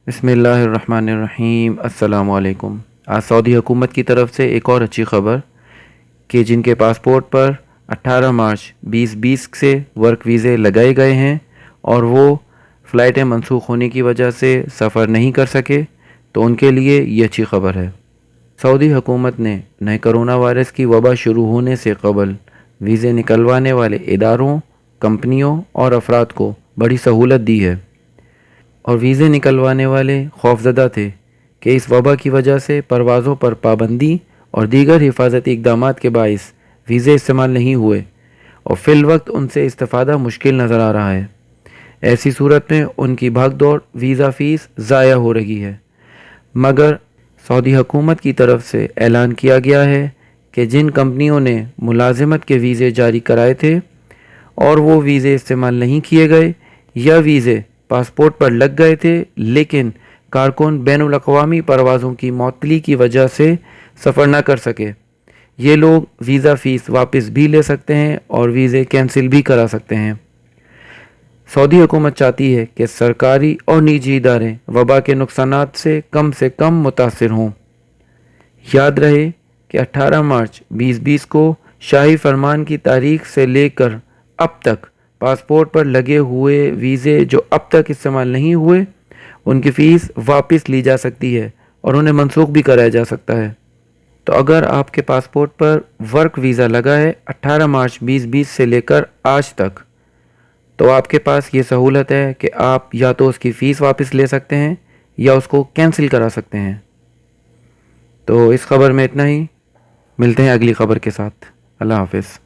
بسم اللہ الرحمن الرحیم۔ السلام علیکم۔ آج سعودی حکومت کی طرف سے ایک اور اچھی خبر کہ جن کے پاسپورٹ پر 18 مارچ 2020 سے ورک ویزے لگائے گئے ہیں اور وہ فلائٹیں منسوخ ہونے کی وجہ سے سفر نہیں کر سکے، تو ان کے لیے یہ اچھی خبر ہے۔ سعودی حکومت نے نئے کرونا وائرس کی وبا شروع ہونے سے قبل ویزے نکلوانے والے اداروں، کمپنیوں اور افراد کو بڑی سہولت دی ہے، اور ویزے نکلوانے والے خوفزدہ تھے کہ اس وبا کی وجہ سے پروازوں پر پابندی اور دیگر حفاظتی اقدامات کے باعث ویزے استعمال نہیں ہوئے اور فی الوقت ان سے استفادہ مشکل نظر آ رہا ہے۔ ایسی صورت میں ان کی بھاگ دوڑ ویزا فیس ضائع ہو رہی ہے، مگر سعودی حکومت کی طرف سے اعلان کیا گیا ہے کہ جن کمپنیوں نے ملازمت کے ویزے جاری کرائے تھے اور وہ ویزے استعمال نہیں کیے گئے یا ویزے پاسپورٹ پر لگ گئے تھے لیکن کارکن بین الاقوامی پروازوں کی معطلی کی وجہ سے سفر نہ کر سکے، یہ لوگ ویزا فیس واپس بھی لے سکتے ہیں اور ویزے کینسل بھی کرا سکتے ہیں۔ سعودی حکومت چاہتی ہے کہ سرکاری اور نجی ادارے وبا کے نقصانات سے کم متاثر ہوں۔ یاد رہے کہ 18 مارچ 2020 کو شاہی فرمان کی تاریخ سے لے کر اب تک پاسپورٹ پر لگے ہوئے ویزے جو اب تک استعمال نہیں ہوئے، ان کی فیس واپس لی جا سکتی ہے اور انہیں منسوخ بھی کرایا جا سکتا ہے۔ تو اگر آپ کے پاسپورٹ پر ورک ویزا لگا ہے 18 مارچ 2020 سے لے کر آج تک، تو آپ کے پاس یہ سہولت ہے کہ آپ یا تو اس کی فیس واپس لے سکتے ہیں یا اس کو کینسل کرا سکتے ہیں۔ تو اس خبر میں اتنا ہی، ملتے ہیں اگلی خبر کے ساتھ۔ اللہ حافظ۔